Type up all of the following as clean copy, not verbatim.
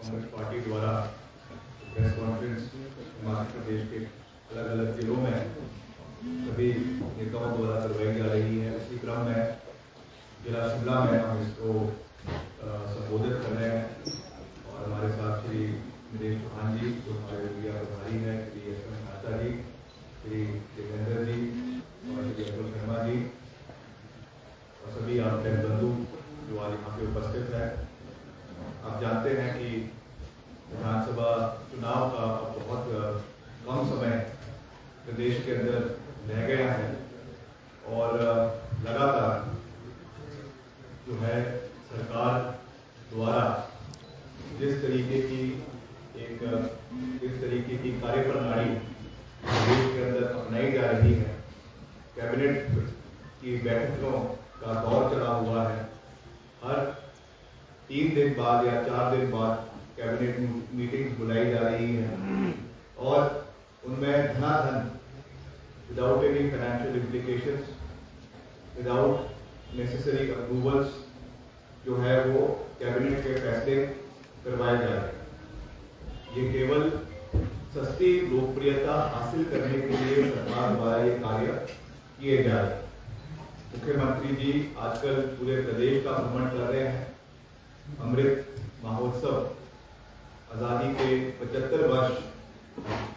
Congress party द्वारा press conference Himachal Pradesh के अलग अलग जिलों में सभी नेताओं द्वारा करवाई जा रही है। इसी क्रम में जिला शिमला में हम इसको संबोधित कर रहे हैं और हमारे साथ श्री नरेश चौहान जी जो हमारे मीडिया प्रभारी हैं, श्री एस एम मेहता जी, श्री देवेंद्र जी और श्री अतुल शर्मा जी और सभी आप बंधु जो आज यहाँ पे उपस्थित है। आप जानते हैं कि विधानसभा चुनाव का बहुत कम समय प्रदेश के अंदर रह गया है और लगातार जो है सरकार द्वारा जिस तरीके की कार्यप्रणाली देश के अंदर अपनाई जा रही है, कैबिनेट की बैठकों का दौर चला हुआ है। हर 3 दिन बाद या 4 दिन बाद कैबिनेट मीटिंग बुलाई जा रही है और उनमें धनाधन without any financial implications, without necessary approvals जो है वो कैबिनेट के फैसले करवाए जा रहे हैं। ये केवल सस्ती लोकप्रियता हासिल करने के लिए सरकार द्वारा ये कार्य किए जा रहे हैं। मुख्यमंत्री जी आजकल पूरे प्रदेश का भ्रमण कर रहे हैं। अमृत महोत्सव, आज़ादी के 75 वर्ष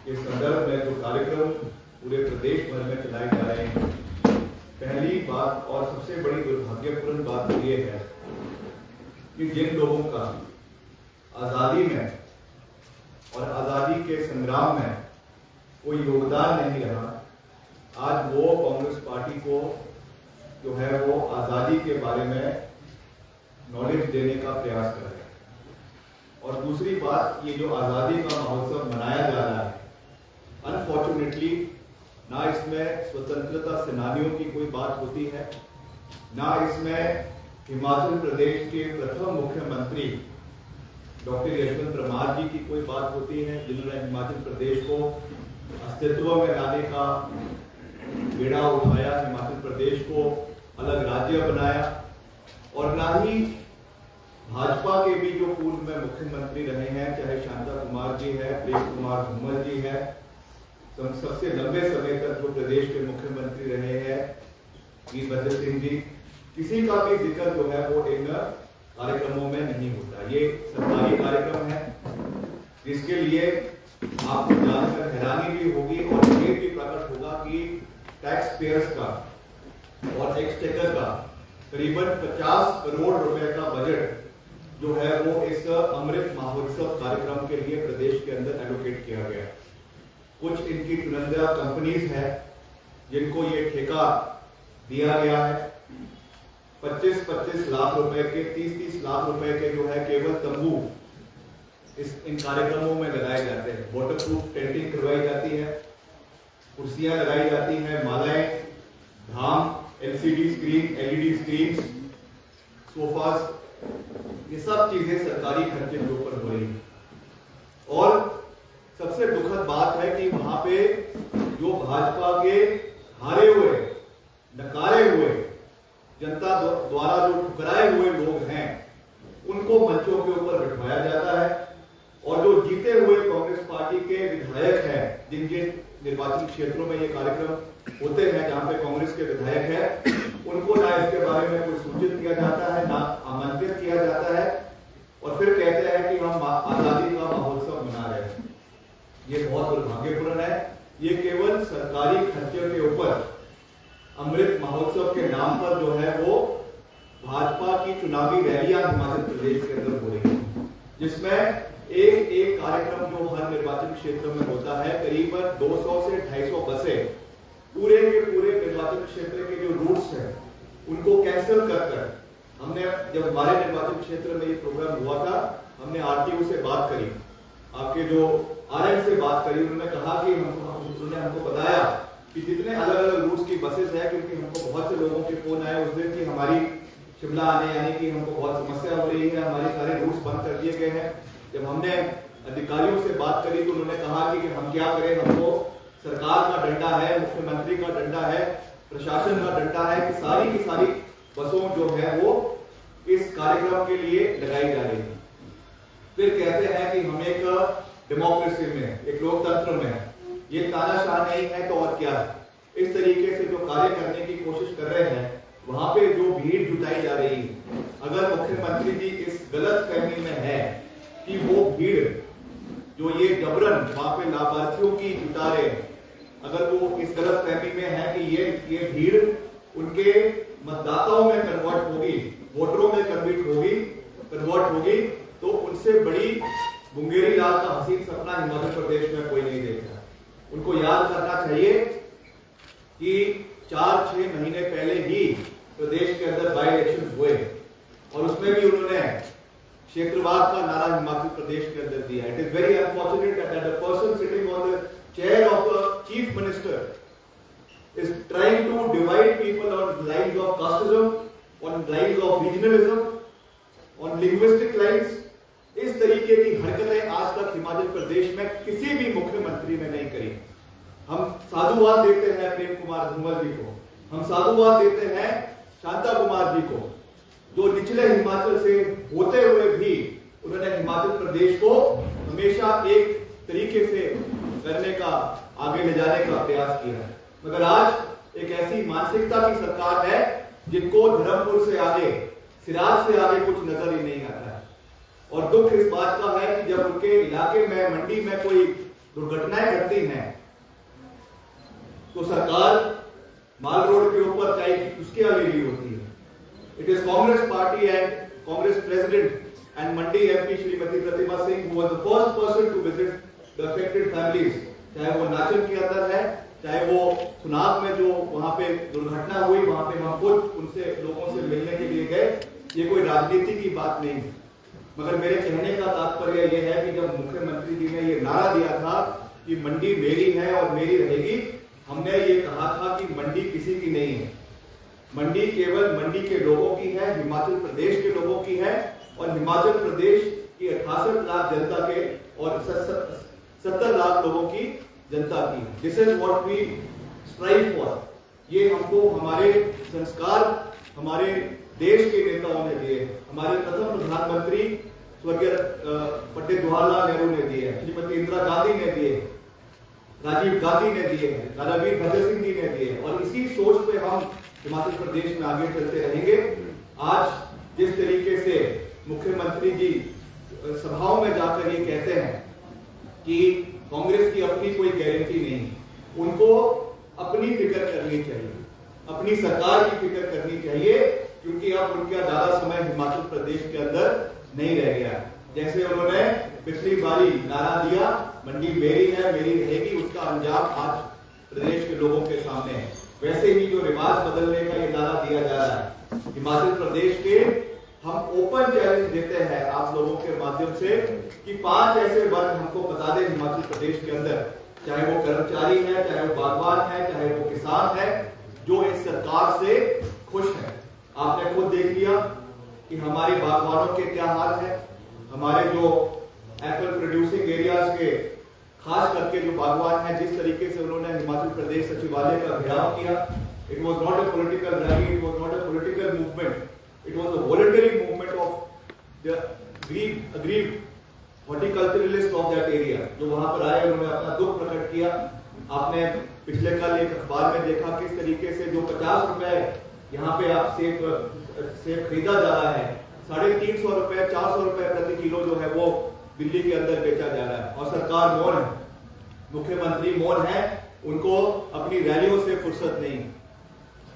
के संदर्भ में जो कार्यक्रम पूरे प्रदेश भर में चलाए जा रहे हैं, पहली बात और सबसे बड़ी दुर्भाग्यपूर्ण बात ये है कि जिन लोगों का आज़ादी में और आज़ादी के संग्राम में कोई योगदान नहीं रहा, आज वो कांग्रेस पार्टी को जो है वो आज़ादी के बारे में नॉलेज देने का प्रयास कर रहे हैं। और दूसरी बात, ये जो आज़ादी का महोत्सव मनाया जा रहा है, अनफॉर्चुनेटली ना इसमें स्वतंत्रता सेनानियों की कोई बात होती है, ना इसमें हिमाचल प्रदेश के प्रथम मुख्यमंत्री डॉक्टर यशवंत परमार जी की कोई बात होती है, जिन्होंने हिमाचल प्रदेश को अस्तित्व में लाने का बेड़ा उठाया, हिमाचल प्रदेश को अलग राज्य बनाया। और ना ही भाजपा के भी जो पूर्व में मुख्यमंत्री रहे हैं, चाहे शांता कुमार जी है, प्रेम कुमार धूमल जी है, सबसे लंबे समय तक जो प्रदेश के मुख्यमंत्री रहे हैं वीरभद्र सिंह जी, किसी का भी जिक्र जो है वो इन कार्यक्रमों में नहीं होता। ये सरकारी कार्यक्रम है जिसके लिए आपको जानकर हैरानी भी होगी और ये भी प्रकट होगा कि टैक्स पेयर्स का और एक्सचेकर का करीबन 50 करोड़ रुपए का बजट जो है वो इस अमृत महोत्सव कार्यक्रम के लिए प्रदेश के अंदर एलोकेट किया गया। कुछ इनकी चुनिंदा कंपनीज है जिनको ये ठेका दिया गया है। 25-25 लाख रुपए के, 30-30 लाख रुपए के जो है केवल तंबू इन कार्यक्रमों में लगाए जाते हैं। वाटरप्रूफ टेंटिंग करवाई जाती है, कुर्सियां लगाई जाती हैं, मालाएं, धाम, LCD screen, LED screen, sofas, ये सब चीजें सरकारी खर्चे के ऊपर हो रही है। और सबसे दुखद बात है कि वहां पे जो भाजपा के हारे हुए, नकारे हुए, जनता द्वारा जो ठुकराए हुए लोग हैं, उनको मंचों के ऊपर बिठाया जाता है और जो जीते हुए कांग्रेस पार्टी के विधायक हैं, जिनके निर्वाचन क्षेत्रों में ये कार्यक्रम होते हैं जहां पे कांग्रेस के विधायक हैं, उनको ना इसके बारे में कोई सूचित किया जाता है, ना आमंत्रित किया जाता है और फिर कहते हैं कि हम आजादी का महोत्सव मना रहे हैं। ये बहुत दुर्भाग्यपूर्ण है। ये केवल सरकारी खर्चे के ऊपर अमृत महोत्सव के नाम पर जो है वो भाजपा की चुनावी रैलियां हिमाचल प्रदेश के अंदर हो रही है, जिसमें एक कार्यक्रम जो हर निर्वाचन क्षेत्र में होता है, करीबन 200 से 250 बसें पूरे के पूरे निर्वाचन क्षेत्र के जो रूट्स हैं उनको कैंसिल कर हमने, जब हमारे निर्वाचन क्षेत्र में ये प्रोग्राम हुआ था, हमने RTO से बात करी, आपके जो RM से बात करी, उन्होंने कहा कि उन्होंने हमको बताया कि जितने अलग अलग रूट्स की बसेस है, क्योंकि हमको बहुत से लोगों के फोन आए उस दिन कि हमारी शिमला आने यानी कि हमको बहुत समस्या हो रही है, हमारे सारे रूट्स बंद कर दिए गए हैं। जब हमने अधिकारियों से बात करी तो उन्होंने कहा कि हम क्या करें, हमको सरकार का डंडा है, मुख्यमंत्री का डंडा है, प्रशासन का डंडा है कि सारी की सारी बसों जो है वो इस कार्यक्रम के लिए लगाई जा रही है। फिर कहते हैं कि हम एक डेमोक्रेसी में, एक लोकतंत्र में, ये तानाशाह नहीं है तो और क्या है। इस तरीके से जो कार्य करने की कोशिश कर रहे हैं, वहां पे जो भीड़ जुटाई जा रही है, अगर मुख्यमंत्री जी इस गलत फहमी में है कि वो भीड़ जो ये जबरन वहां पे लाभार्थियों की जुटा रहे हैं, अगर वो इस गलत फहमी में है कि ये भीड़ उनके मतदाताओं में कन्वर्ट होगी, वोटरों में कन्वर्ट होगी, तो उनसे बड़ी मुंगेरी लाल का हसीन सपना हिमाचल प्रदेश में कोई नहीं देखा। उनको याद करना चाहिए कि 4-6 महीने पहले ही प्रदेश के अंदर बाई इलेक्शन हुए और उसमें भी उन्होंने क्षेत्रवाद का नारा हिमाचल प्रदेश के अंदर दिया। It is very unfortunate that the person sitting on the chair of the chief minister is trying to divide people on lines of casteism, on lines of regionalism, on linguistic lines. इस तरीके की हरकतें आज तक हिमाचल प्रदेश में किसी भी मुख्यमंत्री ने नहीं करी। हम साधुवाद देते हैं प्रेम कुमार धूमल जी को, हम साधुवाद देते हैं शांता कुमार जी को, जो निचले हिमाचल से होते हुए भी उन्होंने हिमाचल प्रदेश को हमेशा एक तरीके से करने का, आगे ले जाने का प्रयास किया है। मगर आज एक ऐसी मानसिकता की सरकार है जिनको धर्मपुर से आगे, सिराज से आगे कुछ नजर ही नहीं आता है। और दुख इस बात का है कि जब उनके इलाके में, मंडी में कोई दुर्घटनाएं घटती हैं तो सरकार माल रोड के ऊपर चाय की चुस्कियां ले रही होती है। It is Congress party and Congress president and Mandi MP Shrimati Pratima Singh who was the first person to visit the affected families, चाहे वो नाचन के अंदर है, चाहे वो सुनाग में जो वहां पे दुर्घटना हुई, वहां पे हम खुद उनसे, लोगों से मिलने के लिए गए। ये कोई राजनीति की बात नहीं है, मगर मेरे कहने का तात्पर्य यह है कि जब मुख्यमंत्री जी ने ये नारा दिया था कि मंडी मेरी है और मेरी रहेगी, हमने ये कहा था कि मंडी किसी की नहीं है, मंडी केवल मंडी के लोगों की है, हिमाचल प्रदेश के लोगों की है और हिमाचल प्रदेश की 68 लाख जनता के और 70 लाख लोगों की जनता की। This is what we strive for. ये हमको हमारे संस्कार हमारे देश के नेताओं ने दिए, हमारे प्रथम प्रधानमंत्री स्वर्गीय पंडित जवाहरलाल नेहरू ने दिए, श्रीमती इंदिरा गांधी ने दिए, राजीव गांधी ने दिए, रणबीर भद्र सिंह जी ने दिए, और इसी सोच पे हम हिमाचल प्रदेश में आगे चलते रहेंगे। आज जिस तरीके से मुख्यमंत्री जी सभाओं में जाकर ये कहते हैं कि कांग्रेस की अपनी कोई गारंटी नहीं, उनको अपनी फिक्र करनी चाहिए, अपनी सरकार की फिक्र करनी चाहिए, क्योंकि अब उनका ज्यादा समय हिमाचल प्रदेश के अंदर नहीं रह गया। जैसे उन्होंने पिछली बारी नारा दिया मंडी मेरी है मेरी रहेगी, उसका अंजाम आज प्रदेश के लोगों के सामने है। वैसे ही जो रिवाज बदलने का ये नारा दिया जा रहा है हिमाचल प्रदेश के, हम ओपन चैलेंज देते हैं आप लोगों के माध्यम से कि 5 ऐसे वर्ग हमको बता दें हिमाचल प्रदेश के अंदर, चाहे वो कर्मचारी है, चाहे वो बागवान है, चाहे वो किसान है, जो इस सरकार से खुश है। आपने खुद देख लिया कि हमारे बागवानों के क्या हाल है, हमारे जो एप्पल प्रोड्यूसिंग एरियाज के खास करके जो बागवान हैं, जिस तरीके से उन्होंने हिमाचल प्रदेश सचिवालय का घेराव किया। It was not a political rally, it was not a political movement, it was a voluntary movement of the aggrieved horticulturalist of that area, जो वहां पर आए, उन्होंने अपना दुख प्रकट किया। आपने पिछले कल एक अखबार में देखा किस तरीके से जो 50 रुपए यहाँ पे आप सेब खरीदा जा रहा है, 350 रुपए 400 रुपए प्रति किलो जो है वो दिल्ली के अंदर बेचा जा रहा है, और सरकार मौन है, मुख्यमंत्री मौन है, उनको अपनी रैलियों से फुर्सत नहीं।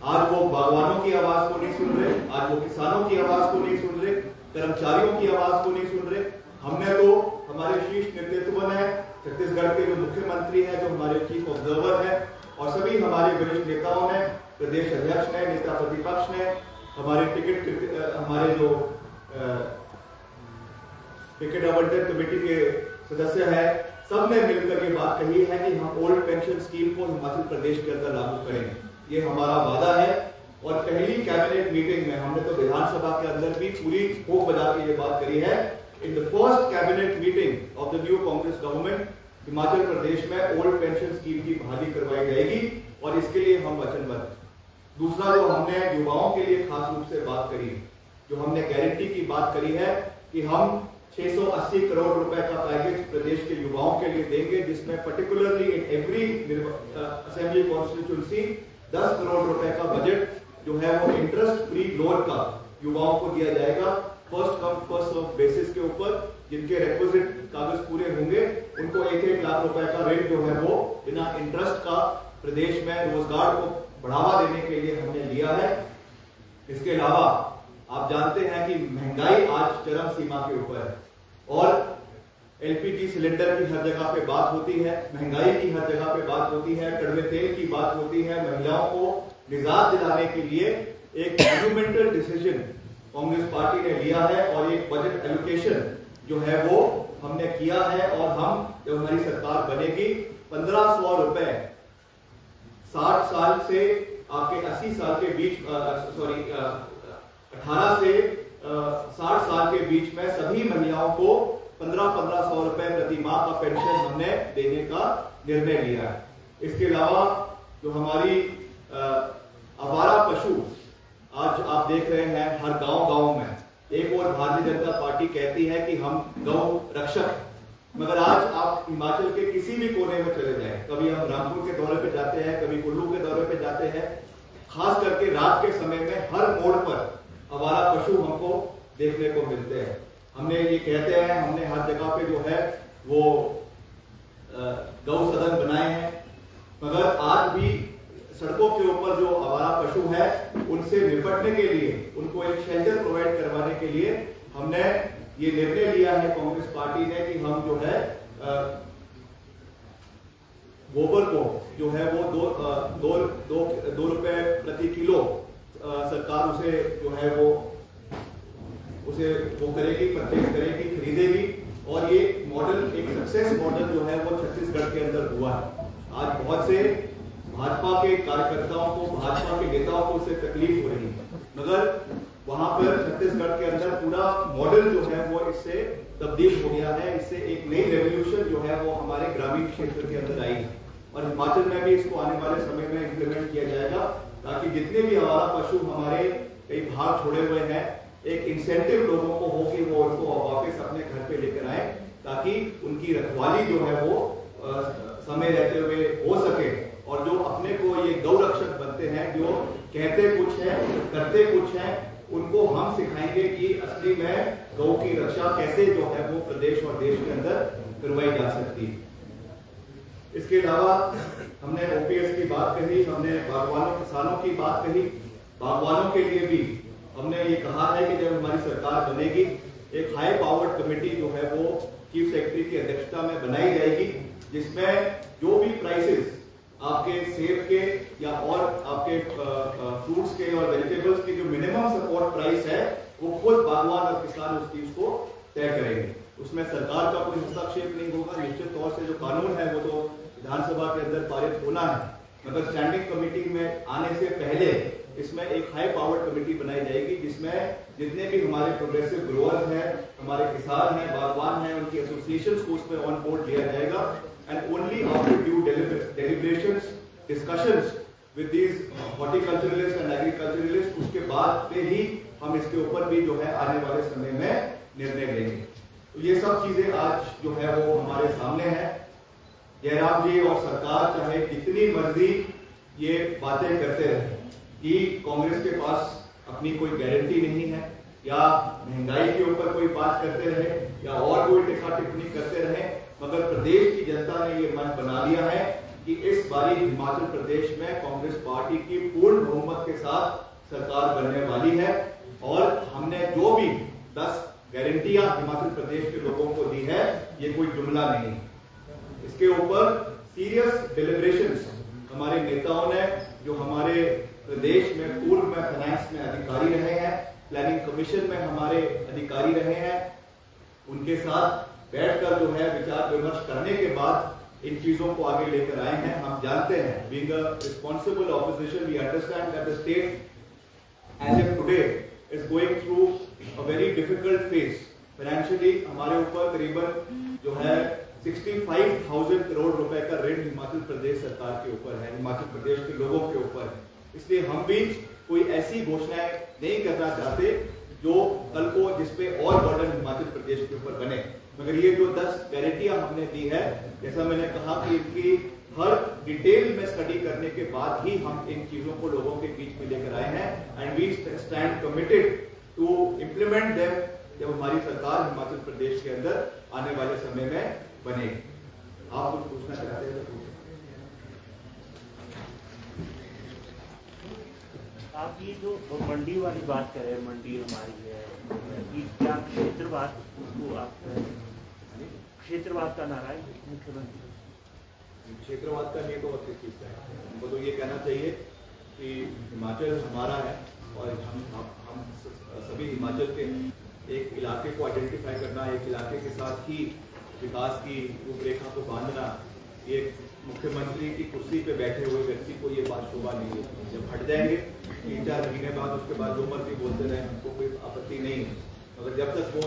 आज वो बागवानों की आवाज को नहीं सुन रहे, आज वो किसानों की आवाज को नहीं सुन रहे, कर्मचारियों की आवाज को नहीं सुन रहे। हमने तो, हमारे शीर्ष नेतृत्व ने, छत्तीसगढ़ के जो मुख्यमंत्री है, जो हमारे चीफ ऑब्जर्वर है, और सभी हमारे वरिष्ठ नेताओं ने, प्रदेश अध्यक्ष ने, नेता प्रतिपक्ष ने, हमारे जो टिकट आवंटन कमेटी के सदस्य है, सब ने मिलकर ये बात कही है कि हम ओल्ड पेंशन स्कीम को हिमाचल प्रदेश के अंदर लागू करेंगे। ये हमारा वादा है। और पहली कैबिनेट मीटिंग में हमने तो विधानसभा के अंदर भी पूरी होक बजा के ये बात करी है, in the first cabinet meeting of the new Congress government Himachal Pradesh में ओल्ड पेंशन स्कीम की बहाली करवाई जाएगी, और इसके लिए हम वचनबद्ध। दूसरा जो हमने युवाओं के लिए खास रूप से बात करी, जो हमने गारंटी की बात करी है कि हम 680 करोड़ रुपए का पैकेज प्रदेश के युवाओं के लिए देंगे, जिसमें particularly in every assembly constituency 10 crore रुपए का बजट जो है वो इंटरेस्ट फ्री लोन का युवाओं को दिया जाएगा। First come first serve basis के ऊपर जिनके रिक्विजिट कागज पूरे होंगे उनको 1-1 लाख रुपए का ऋण जो है वो बिना इंटरेस्ट का प्रदेश में रोजगार को बढ़ावा देने के लिए हमने लिया है। इसके अलावा आप जानते हैं कि महंगाई आज चरम सीमा के ऊपर है और एलपीजी सिलेंडर की हर जगह पे बात होती है, महंगाई की हर जगह पे बात होती है, कड़वे तेल की बात होती है। महिलाओं को निजात दिलाने के लिए एक मॉन्यूमेंटल डिसीजन कांग्रेस पार्टी ने लिया है और एक बजट एलोकेशन जो है वो हमने किया है और हम जब हमारी सरकार बनेगी 1500 रुपए 60 साल से आपके 80 साल के बीच 18 से 60 साल के बीच में सभी महिलाओं को 1500 रुपए प्रति माह का पेंशन हमने देने का निर्णय लिया है। इसके अलावा जो हमारी आवारा पशु आज आप देख रहे हैं हर गांव में, एक और भारतीय जनता पार्टी कहती है कि हम गौ रक्षक, मगर आज आप हिमाचल के किसी भी कोने में चले जाएं, कभी हम रामपुर के दौरे पे जाते हैं, कभी कुल्लू के दौरे पे जाते हैं, खास करके रात के समय में हर मोड़ पर आवारा पशु हमको देखने को मिलते हैं। हमने ये कहते हैं हमने हर जगह पे जो है वो गौ सदन बनाए हैं, मगर आज भी सड़कों के ऊपर जो आवारा पशु है उनसे निपटने के लिए उनको एक शेल्टर प्रोवाइड करवाने के लिए हमने ये निर्णय लिया है कांग्रेस पार्टी ने कि हम जो है गोबर को जो है वो दो रुपए प्रति किलो सरकार उसे जो है वो करेगी, परचेज करेगी, खरीदेगी और ये मॉडल एक सक्सेस मॉडल जो है वो छत्तीसगढ़ के अंदर हुआ है। आज बहुत से भाजपा के कार्यकर्ताओं को, भाजपा के नेताओं को उससे तकलीफ हो रही है, मगर वहां पर छत्तीसगढ़ के अंदर पूरा मॉडल जो है वो इससे तब्दील हो गया है। इससे एक नई रेवोल्यूशन जो है वो हमारे ग्रामीण क्षेत्र के अंदर आई है और हिमाचल में भी इसको आने वाले समय में इम्प्लीमेंट किया जाएगा ताकि जितने भी आवारा पशु हमारे कई भाग छोड़े हुए हैं एक इंसेंटिव लोगों को हो कि वो उनको वापस अपने घर पे लेकर आए ताकि उनकी रखवाली जो है वो समय रहते हुए हो सके और जो अपने को ये गौ रक्षक बनते हैं, जो कहते कुछ है करते कुछ है, उनको हम सिखाएंगे कि असली में गौ की रक्षा कैसे जो है वो प्रदेश और देश के अंदर करवाई जा सकती है। इसके अलावा हमने ओपीएस की बात कही, हमने बागवानों किसानों की बात कही। बागवानों के लिए भी हमने ये कहा है कि जब हमारी सरकार बनेगी एक हाई पावर्ड कमेटी जो है वो चीफ सेक्रेटरी की अध्यक्षता में बनाई जाएगी, जिसमें जो भी प्राइसेस आपके सेब के या और आपके फ्रूट्स के और वेजिटेबल्स के जो मिनिमम सपोर्ट प्राइस है वो खुद बागवान और किसान उस चीज को तय करेंगे। उसमें सरकार का कोई हस्तक्षेप नहीं होगा। निश्चित तौर से जो कानून है वो तो विधानसभा के अंदर पारित होना है, मगर स्टैंडिंग कमेटी में आने से पहले इसमें एक हाई पावर्ड कमेटी बनाई जाएगी जिसमें जितने भी हमारे प्रोग्रेसिव ग्रोअर्स हैं, हमारे किसान हैं, बागवान हैं, उनकी एसोसिएशंस को उसमें ऑन बोर्ड लिया जाएगा and only after due deliberations, discussions with these horticulturalists and agriculturalists, उसके बाद में ही हम इसके ऊपर भी जो है आने वाले समय में निर्णय लेंगे। तो ये सब चीजें आज जो है वो हमारे सामने है। जयराम जी और सरकार चाहे कितनी मर्जी ये बातें करते रहे कि कांग्रेस के पास अपनी कोई गारंटी नहीं है या महंगाई के ऊपर कोई बात करते रहे या और कोई टिक्का टिप्पणी करते रहे, मगर प्रदेश की जनता ने ये मन बना लिया है कि इस बारी हिमाचल प्रदेश में कांग्रेस पार्टी की पूर्ण बहुमत के साथ सरकार बनने वाली है और हमने जो भी 10 गारंटियां हिमाचल प्रदेश के लोगों को दी है ये कोई जुमला नहीं। इसके ऊपर सीरियस डिलिब्रेशंस हमारे नेताओं ने, जो हमारे प्रदेश में पूर्व में फाइनेंस में अधिकारी रहे हैं, प्लानिंग कमीशन में हमारे अधिकारी रहे हैं, उनके साथ बैठकर जो है विचार विमर्श करने के बाद इन चीजों को आगे लेकर आए हैं। हम जानते हैं, being a responsible opposition, we understand that the state as of today is going through a very difficult phase. Financially हमारे ऊपर करीबन जो है 65,000 करोड़ रुपए का ऋण हिमाचल प्रदेश सरकार के ऊपर है, हिमाचल प्रदेश के लोगों के ऊपर है। इसलिए हम भी कोई ऐसी घोषणाएं नहीं करना चाहते जो कल को जिसपे और बर्डन हिमाचल प्रदेश के ऊपर बने। मगर ये जो 10 गारंटियां हमने दी है, जैसा मैंने कहा कि इनकी हर डिटेल में स्टडी करने के बाद ही हम इन चीजों को लोगों के बीच में लेकर आए हैं and we stand committed to implement them जब हमारी सरकार हिमाचल प्रदेश के अंदर आने वाले समय में बनेगी। आप कुछ पूछना चाहते हैं तो आप ये जो मंडी वाली बात कर रहे हैं, मंडी हमारी है कि क्या क्षेत्रवाद, उसको आप क्षेत्रवाद का नारा है मुख्यमंत्री? क्षेत्रवाद का नहीं तो अच्छी चीज है। हमको तो ये कहना चाहिए कि हिमाचल हमारा है और हम सभी हिमाचल के एक इलाके को आइडेंटिफाई करना, एक इलाके के साथ ही विकास की रूपरेखा को बांधना, ये मुख्यमंत्री की कुर्सी पे बैठे हुए व्यक्ति को ये बात शोभा नहीं है। जब हट जाएंगे 3-4 महीने बाद, उसके बाद जो मर्जी बोलते रहे, हमको कोई आपत्ति नहीं है। मगर जब तक वो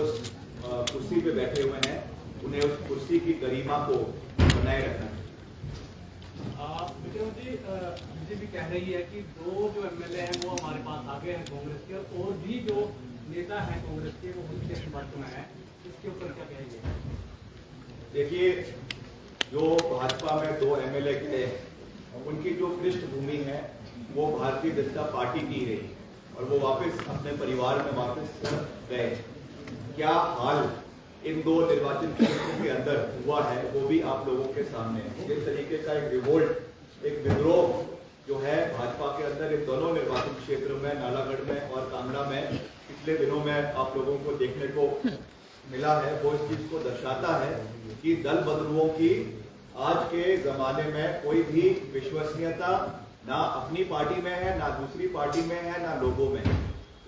कुर्सी पे बैठे हुए हैं, उन्हें उस कुर्सी की गरिमा को बनाए रखना है। बीजेपी कह रही है कि 2 जो एमएलए हैं वो हमारे पास आ गए हैं कांग्रेस के, और भी जो नेता हैं कांग्रेस के वो उनके संपर्क में है, इसके ऊपर क्या कहेंगे? देखिए, जो भाजपा में 2 एमएलए गए, उनकी जो पृष्ठभूमि है वो भारतीय जनता पार्टी की रही और वो वापस अपने परिवार में वापस गए। क्या हाल इन 2 निर्वाचन क्षेत्रों के अंदर हुआ है वो भी आप लोगों के सामने है। जिस तरीके का एक रिवोल्ट, एक विद्रोह जो है भाजपा के अंदर इन दोनों निर्वाचन क्षेत्रों में, नालागढ़ में और कांगड़ा में पिछले दिनों में आप लोगों को देखने को मिला है, वो इस चीज को दर्शाता है कि दल बदलुओं की आज के जमाने में कोई भी विश्वसनीयता ना अपनी पार्टी में है, ना दूसरी पार्टी में है, ना लोगों में।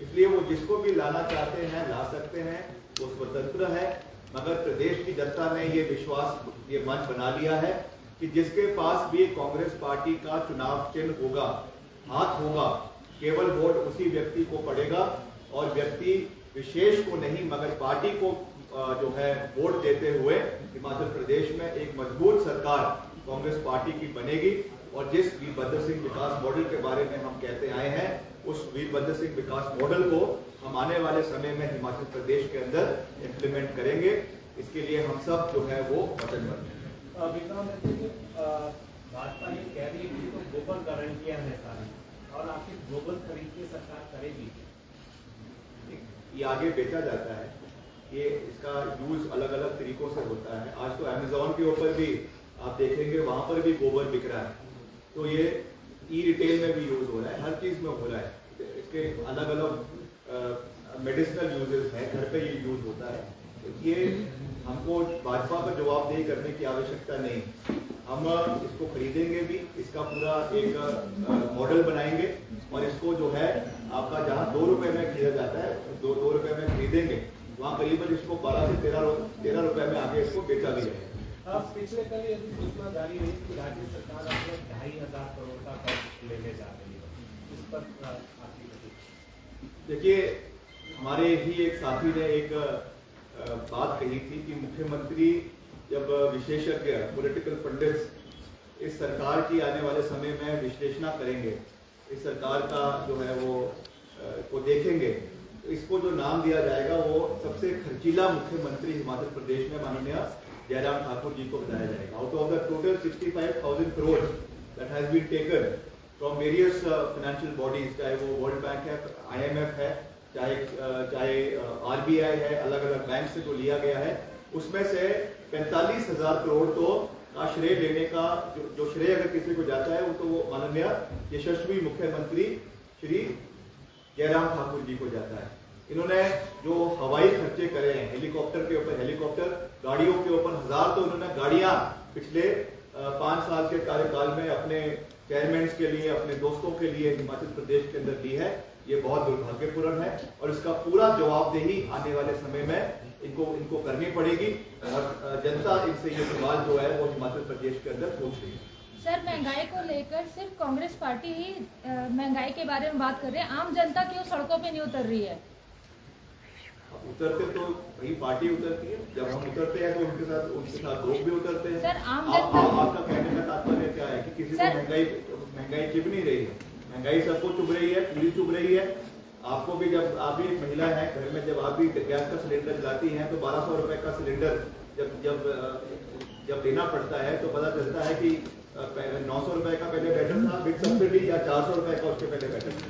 इसलिए वो जिसको भी लाना चाहते हैं ला सकते हैं, वो स्वतंत्र है। मगर प्रदेश की जनता ने ये विश्वास, ये मन बना लिया है कि जिसके पास भी कांग्रेस पार्टी का चुनाव चिन्ह होगा, हाथ होगा, केवल वोट उसी व्यक्ति को पड़ेगा और व्यक्ति विशेष को नहीं मगर पार्टी को जो है वोट देते हुए हिमाचल प्रदेश में एक मजबूत सरकार कांग्रेस पार्टी की बनेगी। और जिस वीरभद्र सिंह विकास मॉडल के बारे में हम कहते आए हैं, उस वीरभद्र सिंह विकास मॉडल को हम आने वाले समय में हिमाचल प्रदेश के अंदर इम्प्लीमेंट करेंगे। इसके लिए हम सब जो है वो वचनबद्ध हैं। भाजपा ये कह रही है कि तो ग्लोबल गारंटियां हैं सारी, और आखिर ग्लोबल खरीद की सरकार करेगी? ये आगे बेचा जाता है, ये इसका यूज अलग अलग तरीकों से होता है। आज तो अमेज़न के ऊपर भी आप देखेंगे, वहां पर भी गोबर बिक रहा है, तो ये ई रिटेल में भी यूज हो रहा है, हर चीज में हो रहा है। इसके अलग अलग मेडिसिनल यूजेस हैं, घर पे ये यूज होता है। तो ये हमको भाजपा पर जवाबदेही करने की आवश्यकता नहीं, हम इसको खरीदेंगे भी, इसका पूरा एक मॉडल बनाएंगे और इसको जो है आपका जहाँ 2 रुपए में खरीदा जाता है, 2 रुपए में खरीदेंगे, वहाँ करीबन इसको 12 से 13 रुपए में आगे इसको बेचा भी जाएगा। पिछले कल ये सूचना जारी हुई कि राज्य सरकार अपने 2,500 करोड़ का कर्ज लेने जा रही है, इस पर देखिए, हमारे ही एक साथी ने एक बात कही थी कि मुख्यमंत्री जब विशेषज्ञ पॉलिटिकल पंडित्स इस सरकार की आने वाले समय में विश्लेषण करेंगे, इस सरकार का जो है वो को देखेंगे, तो इसको जो नाम दिया जाएगा वो सबसे खर्चीला मुख्यमंत्री हिमाचल प्रदेश में माननीय जयराम ठाकुर जी को बताया जाएगा। Out of the total 65,000 crore that has been taken from various financial bodies, चाहे वो वर्ल्ड बैंक है, IMF है, चाहे RBI है, अलग अलग बैंक से जो लिया गया है, उसमें से 45,000 करोड़ तो का श्रेय लेने का जो श्रेय अगर किसी को जाता है वो तो वो माननीय यशस्वी मुख्यमंत्री श्री जयराम ठाकुर जी को जाता है। इन्होंने जो हवाई खर्चे करे हैं, हेलीकॉप्टर के ऊपर हेलीकॉप्टर, गाड़ियों के ऊपर 1000 तो इन्होंने गाड़ियां पिछले 5 साल के कार्यकाल में अपने चेयरमैन के लिए, अपने दोस्तों के लिए हिमाचल प्रदेश के अंदर दी है। ये बहुत दुर्भाग्यपूर्ण है और इसका पूरा जवाबदेही आने वाले समय में इनको करनी पड़ेगी और जनता इनसे ये सवाल जो है वो हिमाचल प्रदेश के अंदर पूछ रही है। सर, महंगाई को लेकर सिर्फ कांग्रेस पार्टी ही महंगाई के बारे में बात कर रहे हैं, आम जनता क्यों सड़कों पे नहीं उतर रही है? उतरते तो वही पार्टी उतरती है, जब हम उतरते हैं तो उनके साथ लोग भी उतरते हैं। सर, आपका कहने का तात्पर्य क्या है कि किसी को महंगाई चुभ नहीं रही है? महंगाई सबको चुभ रही है, पूरी चुभ रही है। आपको भी जब आप भी एक महिला हैं घर में, जब आप भी गैस का सिलेंडर जलाती हैं तो 1200 रुपए का सिलेंडर जब लेना पड़ता है तो पता चलता है कि 900 रुपए का पहले बैटर था, बिग सब्सिडी या 400 रुपए का उसके पहले बैटर था।